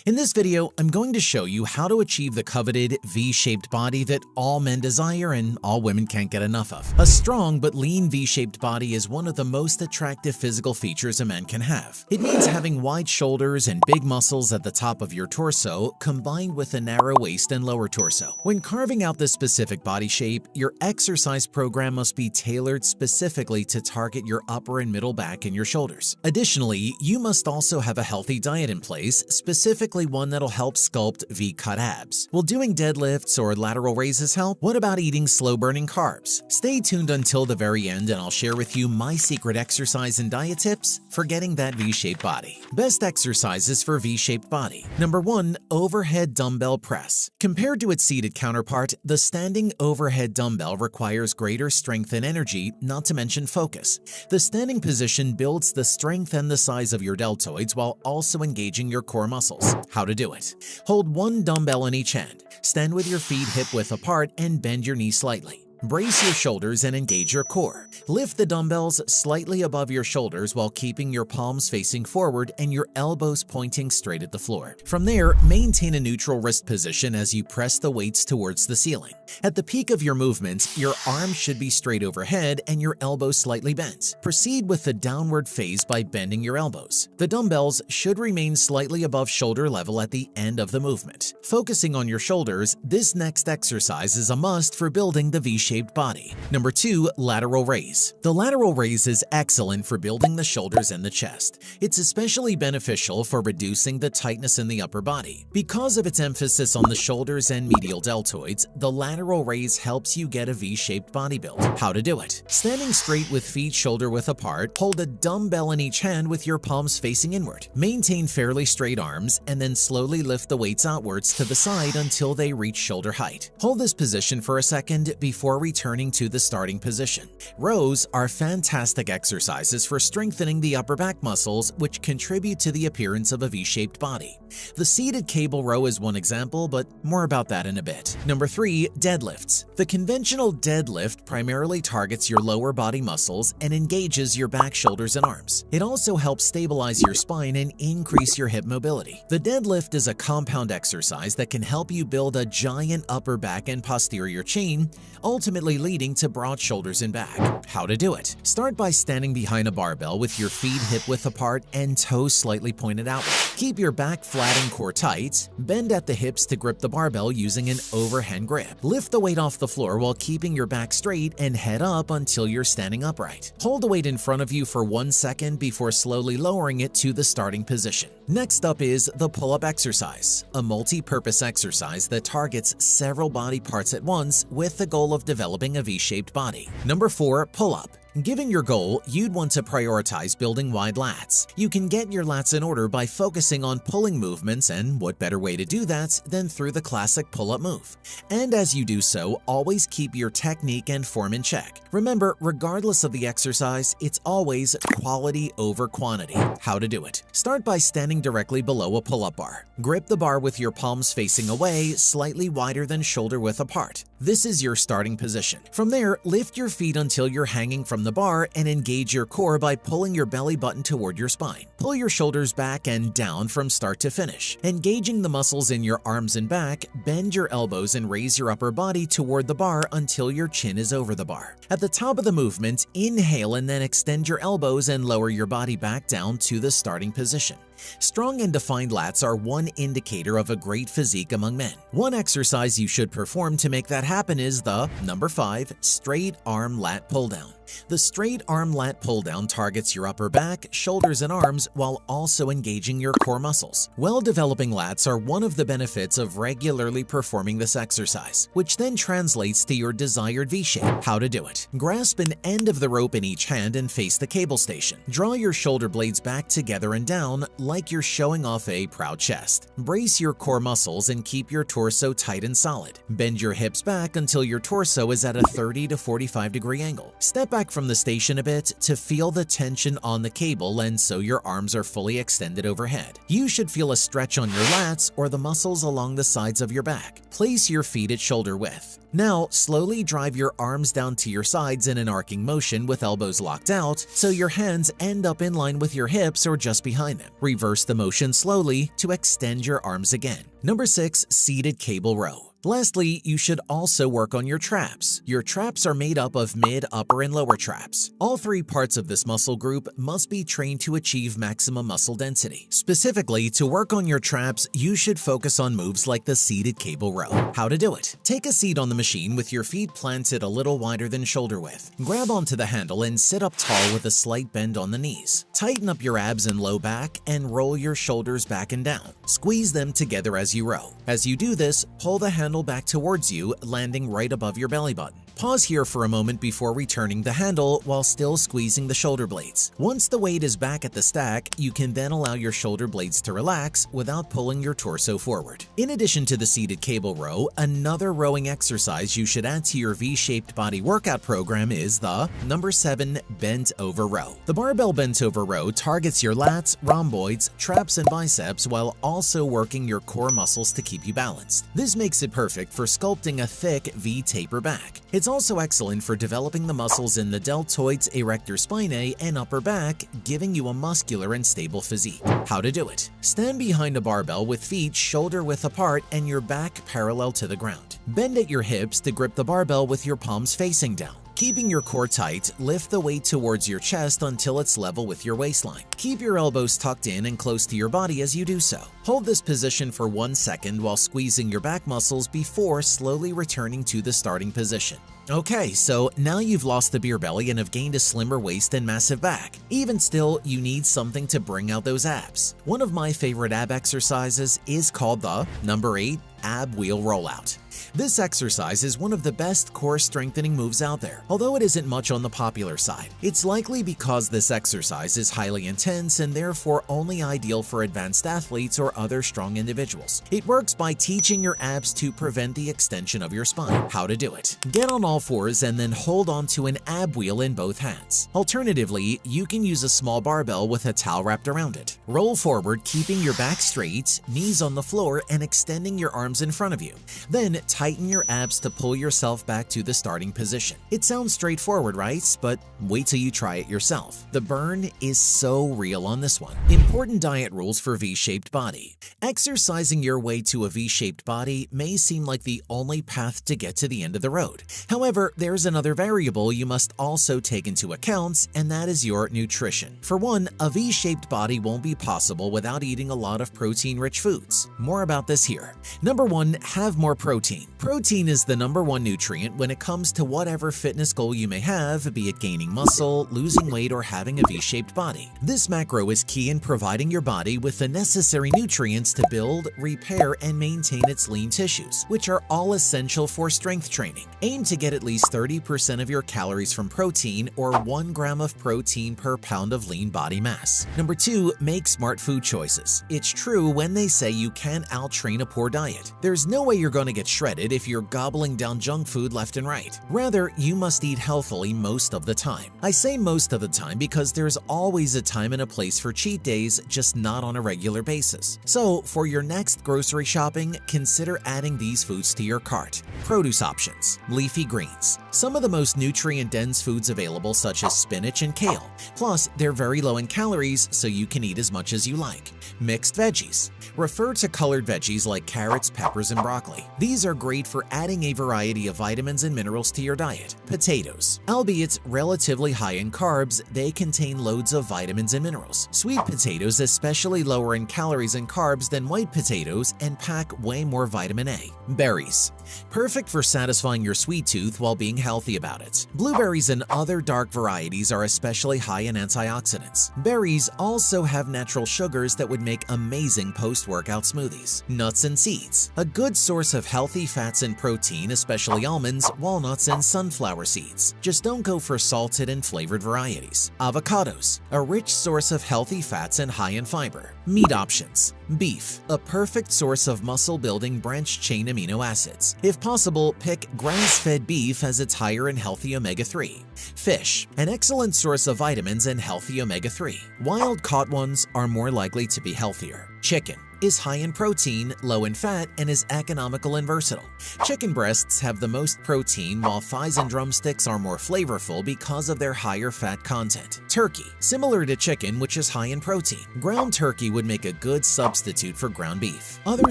In this video, I'm going to show you how to achieve the coveted V-shaped body that all men desire and all women can't get enough of. A strong but lean V-shaped body is one of the most attractive physical features a man can have. It means having wide shoulders and big muscles at the top of your torso, combined with a narrow waist and lower torso. When carving out this specific body shape, your exercise program must be tailored specifically to target your upper and middle back and your shoulders. Additionally, you must also have a healthy diet in place, specifically one that'll help sculpt V-cut abs. Will doing deadlifts or lateral raises help? What about eating slow-burning carbs? Stay tuned until the very end and I'll share with you my secret exercise and diet tips for getting that V-shaped body. Best exercises for V-shaped body. Number 1. Overhead dumbbell press. Compared to its seated counterpart, the standing overhead dumbbell requires greater strength and energy, not to mention focus. The standing position builds the strength and the size of your deltoids while also engaging your core muscles. How to do it. Hold one dumbbell in each hand. Stand with your feet hip-width apart and bend your knees slightly. Brace your shoulders and engage your core. Lift the dumbbells slightly above your shoulders while keeping your palms facing forward and your elbows pointing straight at the floor. From there, maintain a neutral wrist position as you press the weights towards the ceiling. At the peak of your movement, your arms should be straight overhead and your elbows slightly bent. Proceed with the downward phase by bending your elbows. The dumbbells should remain slightly above shoulder level at the end of the movement. Focusing on your shoulders, this next exercise is a must for building the V-shaped body. Number 2. Lateral raise. The lateral raise is excellent for building the shoulders and the chest. It's especially beneficial for reducing the tightness in the upper body. Because of its emphasis on the shoulders and medial deltoids, the lateral raise helps you get a V-shaped body build. How to do it. Standing straight with feet shoulder-width apart, hold a dumbbell in each hand with your palms facing inward. Maintain fairly straight arms and then slowly lift the weights outwards to the side until they reach shoulder height. Hold this position for a second before returning to the starting position. Rows are fantastic exercises for strengthening the upper back muscles, which contribute to the appearance of a V-shaped body. The seated cable row is one example, but more about that in a bit. Number 3. Deadlifts. The conventional deadlift primarily targets your lower body muscles and engages your back, shoulders, and arms. It also helps stabilize your spine and increase your hip mobility. The deadlift is a compound exercise that can help you build a giant upper back and posterior chain, ultimately leading to broad shoulders and back. How to do it. Start by standing behind a barbell with your feet hip-width apart and toes slightly pointed outward. Keep your back flat and core tight. Bend at the hips to grip the barbell using an overhand grip. Lift the weight off the floor while keeping your back straight and head up until you're standing upright. Hold the weight in front of you for 1 second before slowly lowering it to the starting position. Next up is the pull-up exercise, a multi-purpose exercise that targets several body parts at once with the goal of developing a V-shaped body. Number 4. Pull-up. Given your goal, you'd want to prioritize building wide lats. You can get your lats in order by focusing on pulling movements, and what better way to do that than through the classic pull-up move. And as you do so, always keep your technique and form in check. Remember, regardless of the exercise, it's always quality over quantity. How to do it. Start by standing directly below a pull-up bar. Grip the bar with your palms facing away, slightly wider than shoulder-width apart. This is your starting position. From there, lift your feet until you're hanging from the bar and engage your core by pulling your belly button toward your spine. Pull your shoulders back and down from start to finish. Engaging the muscles in your arms and back, bend your elbows and raise your upper body toward the bar until your chin is over the bar. At the top of the movement, inhale and then extend your elbows and lower your body back down to the starting position. Strong and defined lats are one indicator of a great physique among men. One exercise you should perform to make that happen is the number 5 straight arm lat pull down. The straight arm lat pull down targets your upper back, shoulders, and arms while also engaging your core muscles. Well-developing lats are one of the benefits of regularly performing this exercise, which then translates to your desired V-shape. How to do it. Grasp an end of the rope in each hand and face the cable station. Draw your shoulder blades back together and down like you're showing off a proud chest. Brace your core muscles and keep your torso tight and solid. Bend your hips back until your torso is at a 30 to 45 degree angle. Step back from the station a bit to feel the tension on the cable and so your arms are fully extended overhead. You should feel a stretch on your lats or the muscles along the sides of your back. Place your feet at shoulder width. Now, slowly drive your arms down to your sides in an arcing motion with elbows locked out, so your hands end up in line with your hips or just behind them. Reverse the motion slowly to extend your arms again. Number 6. Seated cable row. Lastly, you should also work on your traps. Your traps are made up of mid, upper, and lower traps. All three parts of this muscle group must be trained to achieve maximum muscle density. Specifically, to work on your traps, you should focus on moves like the seated cable row. How to do it? Take a seat on the machine with your feet planted a little wider than shoulder width. Grab onto the handle and sit up tall with a slight bend on the knees. Tighten up your abs and low back and roll your shoulders back and down. Squeeze them together as you row. As you do this, pull the handle back towards you, landing right above your belly button. Pause here for a moment before returning the handle while still squeezing the shoulder blades. Once the weight is back at the stack, you can then allow your shoulder blades to relax without pulling your torso forward. In addition to the seated cable row, another rowing exercise you should add to your V-shaped body workout program is the number 7 bent over row. The barbell bent over row targets your lats, rhomboids, traps, and biceps while also working your core muscles to keep you balanced. This makes it perfect for sculpting a thick V taper back. It's also excellent for developing the muscles in the deltoids, erector spinae, and upper back, giving you a muscular and stable physique. How to do it? Stand behind a barbell with feet shoulder width apart and your back parallel to the ground. Bend at your hips to grip the barbell with your palms facing down. Keeping your core tight, lift the weight towards your chest until it's level with your waistline. Keep your elbows tucked in and close to your body as you do so. Hold this position for 1 second while squeezing your back muscles before slowly returning to the starting position. Okay, so now you've lost the beer belly and have gained a slimmer waist and massive back. Even still, you need something to bring out those abs. One of my favorite ab exercises is called the number 8 ab wheel rollout. This exercise is one of the best core strengthening moves out there, although it isn't much on the popular side. It's likely because this exercise is highly intense and therefore only ideal for advanced athletes or other strong individuals. It works by teaching your abs to prevent the extension of your spine. How to do it? Get on all fours and then hold on to an ab wheel in both hands. Alternatively, you can use a small barbell with a towel wrapped around it. Roll forward, keeping your back straight, knees on the floor, and extending your arms in front of you. Then tighten your abs to pull yourself back to the starting position. It sounds straightforward, right? But wait till you try it yourself. The burn is so real on this one. Important diet rules for V-shaped body. Exercising your way to a V-shaped body may seem like the only path to get to the end of the road. However, there's another variable you must also take into account, and that is your nutrition. For one, a V-shaped body won't be possible without eating a lot of protein-rich foods. More about this here. Number 1, have more protein. Protein is the number 1 nutrient when it comes to whatever fitness goal you may have, be it gaining muscle, losing weight, or having a V-shaped body. This macro is key in providing your body with the necessary nutrients to build, repair, and maintain its lean tissues, which are all essential for strength training. Aim to get at least 30% of your calories from protein, or 1 gram of protein per pound of lean body mass. Number 2, make smart food choices. It's true when they say you can't out-train a poor diet. There's no way you're going to get shredded if you're gobbling down junk food left and right. Rather, you must eat healthily most of the time. I say most of the time because there's always a time and a place for cheat days, just not on a regular basis. So, for your next grocery shopping, consider adding these foods to your cart. Produce options. Leafy greens. Some of the most nutrient-dense foods available, such as spinach and kale. Plus, they're very low in calories, so you can eat as much as you like. Mixed veggies. Refer to colored veggies like carrots, peppers, and broccoli. These are great for adding a variety of vitamins and minerals to your diet. Potatoes. Albeit relatively high in carbs, they contain loads of vitamins and minerals. Sweet potatoes, especially lower in calories and carbs than white potatoes, and pack way more vitamin A. Berries. Perfect for satisfying your sweet tooth while being healthy about it. Blueberries and other dark varieties are especially high in antioxidants. Berries also have natural sugars that would make amazing post-workout smoothies. Nuts and seeds. A good source of healthy fats and protein, especially almonds, walnuts, and sunflower seeds. Just don't go for salted and flavored varieties. Avocados. A rich source of healthy fats and high in fiber. Meat options. Beef. A perfect source of muscle-building branched-chain amino acids. If possible, pick grass-fed beef as it's higher in healthy omega-3. Fish. An excellent source of vitamins and healthy omega-3. Wild-caught ones are more likely to be healthier. Chicken. is high in protein, low in fat, and is economical and versatile. Chicken breasts have the most protein, while thighs and drumsticks are more flavorful because of their higher fat content. Turkey, similar to chicken, which is high in protein. Ground turkey would make a good substitute for ground beef. Other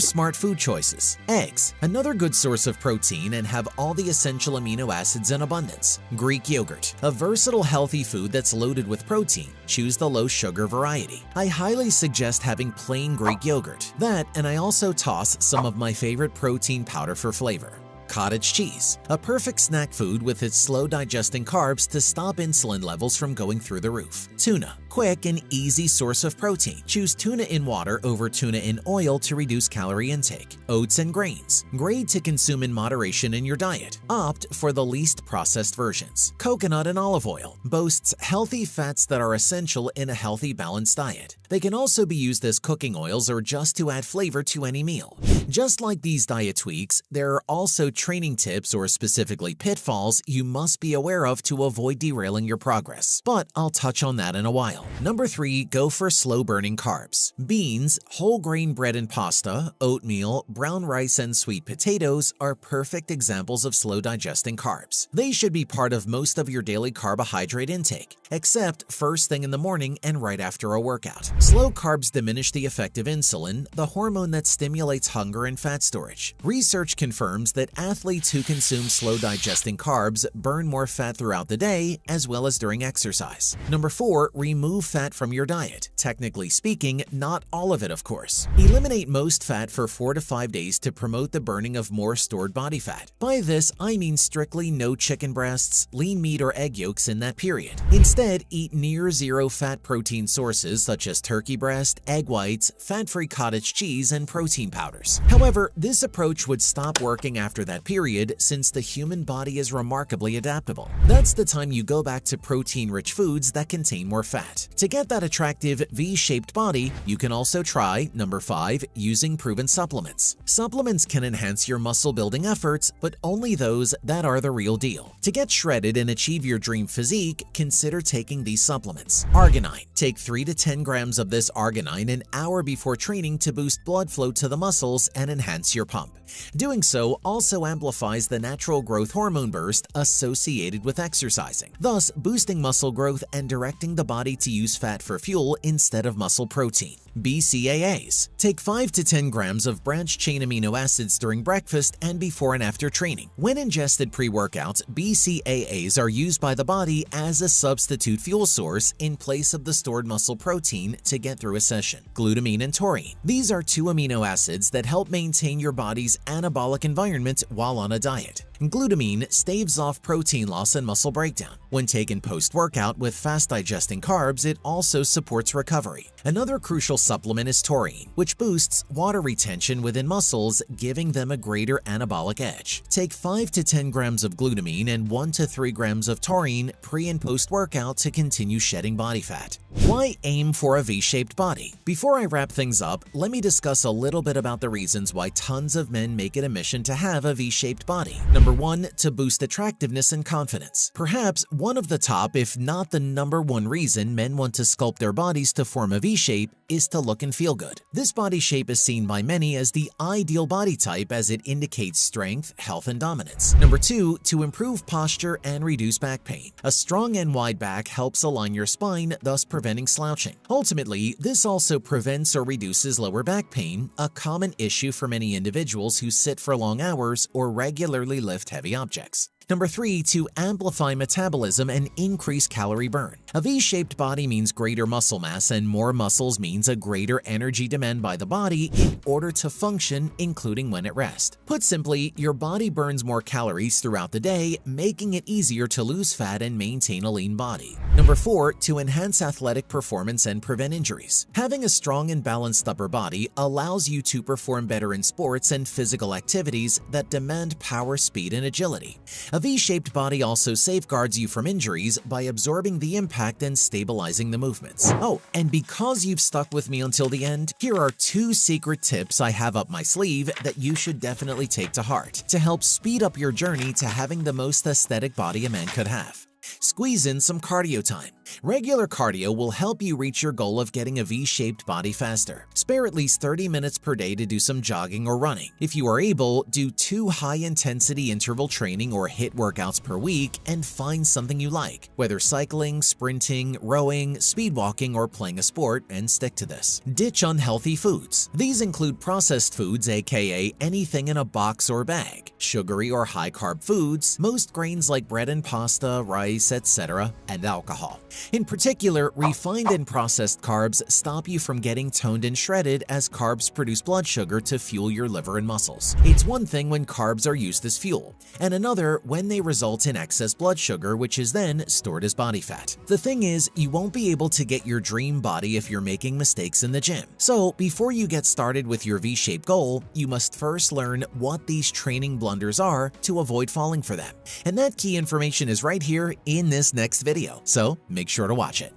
smart food choices. Eggs, another good source of protein and have all the essential amino acids in abundance. Greek yogurt, a versatile healthy food that's loaded with protein. Choose the low sugar variety. I highly suggest having plain Greek yogurt. That, and I also toss some of my favorite protein powder for flavor. Cottage cheese, a perfect snack food with its slow digesting carbs to stop insulin levels from going through the roof. Tuna, quick and easy source of protein. Choose tuna in water over tuna in oil to reduce calorie intake. Oats and grains, great to consume in moderation in your diet. Opt for the least processed versions. Coconut and olive oil boasts healthy fats that are essential in a healthy balanced diet. They can also be used as cooking oils or just to add flavor to any meal. Just like these diet tweaks, there are also training tips or specifically pitfalls you must be aware of to avoid derailing your progress, but I'll touch on that in a while. Number 3, go for slow-burning carbs. Beans, whole grain bread and pasta, oatmeal, brown rice, and sweet potatoes are perfect examples of slow-digesting carbs. They should be part of most of your daily carbohydrate intake, except first thing in the morning and right after a workout. Slow carbs diminish the effect of insulin, the hormone that stimulates hunger and fat storage. Research confirms that athletes who consume slow-digesting carbs burn more fat throughout the day as well as during exercise. Number 4, remove fat from your diet. Technically speaking, not all of it, of course. Eliminate most fat for 4 to 5 days to promote the burning of more stored body fat. By this, I mean strictly no chicken breasts, lean meat, or egg yolks in that period. Instead, eat near-zero fat protein sources such as turkey breast, egg whites, fat-free cottage cheese, and protein powders. However, this approach would stop working after that period since the human body is remarkably adaptable. That's the time you go back to protein-rich foods that contain more fat. To get that attractive V-shaped body, you can also try, number 5, using proven supplements. Supplements can enhance your muscle-building efforts, but only those that are the real deal. To get shredded and achieve your dream physique, consider taking these supplements. Arginine. Take 3 to 10 grams of this arginine an hour before training to boost blood flow to the muscles and enhance your pump. Doing so also amplifies the natural growth hormone burst associated with exercising, thus boosting muscle growth and directing the body to use fat for fuel instead of muscle protein. BCAAs. Take 5 to 10 grams of branched-chain amino acids during breakfast and before and after training. When ingested pre-workouts, BCAAs are used by the body as a substitute fuel source in place of the stored muscle protein to get through a session. Glutamine and taurine. These are 2 amino acids that help maintain your body's anabolic environment while on a diet. Glutamine staves off protein loss and muscle breakdown. When taken post-workout with fast-digesting carbs, it also supports recovery. Another crucial supplement is taurine, which boosts water retention within muscles, giving them a greater anabolic edge. Take 5 to 10 grams of glutamine and 1 to 3 grams of taurine pre- and post-workout to continue shedding body fat. Why aim for a V-shaped body? Before I wrap things up, let me discuss a little bit about the reasons why tons of men make it a mission to have a V-shaped body. Number 1, to boost attractiveness and confidence. Perhaps one of the top, if not the number 1 reason men want to sculpt their bodies to form a V-shape is to look and feel good. This body shape is seen by many as the ideal body type as it indicates strength, health, and dominance. Number 2, to improve posture and reduce back pain. A strong and wide back helps align your spine, thus preventing slouching. Ultimately, this also prevents or reduces lower back pain, a common issue for many individuals who sit for long hours or regularly lift heavy objects. Number 3, to amplify metabolism and increase calorie burn. A V-shaped body means greater muscle mass, and more muscles means a greater energy demand by the body in order to function, including when at rest. Put simply, your body burns more calories throughout the day, making it easier to lose fat and maintain a lean body. Number 4, to enhance athletic performance and prevent injuries. Having a strong and balanced upper body allows you to perform better in sports and physical activities that demand power, speed, and agility. A V-shaped body also safeguards you from injuries by absorbing the impact and stabilizing the movements. Oh, and because you've stuck with me until the end, here are 2 secret tips I have up my sleeve that you should definitely take to heart to help speed up your journey to having the most aesthetic body a man could have. Squeeze in some cardio time. Regular cardio will help you reach your goal of getting a V-shaped body faster. Spare at least 30 minutes per day to do some jogging or running. If you are able, do 2 high-intensity interval training or HIIT workouts per week and find something you like, whether cycling, sprinting, rowing, speed walking, or playing a sport, and stick to this. Ditch unhealthy foods. These include processed foods, aka anything in a box or bag, sugary or high-carb foods, most grains like bread and pasta, rice, etc., and alcohol. In particular, refined and processed carbs stop you from getting toned and shredded, as carbs produce blood sugar to fuel your liver and muscles. It's one thing when carbs are used as fuel, and another when they result in excess blood sugar, which is then stored as body fat. The thing is, you won't be able to get your dream body if you're making mistakes in the gym. So before you get started with your V-shaped goal, you must first learn what these training blunders are to avoid falling for them. And that key information is right here in this next video, so make sure to watch it.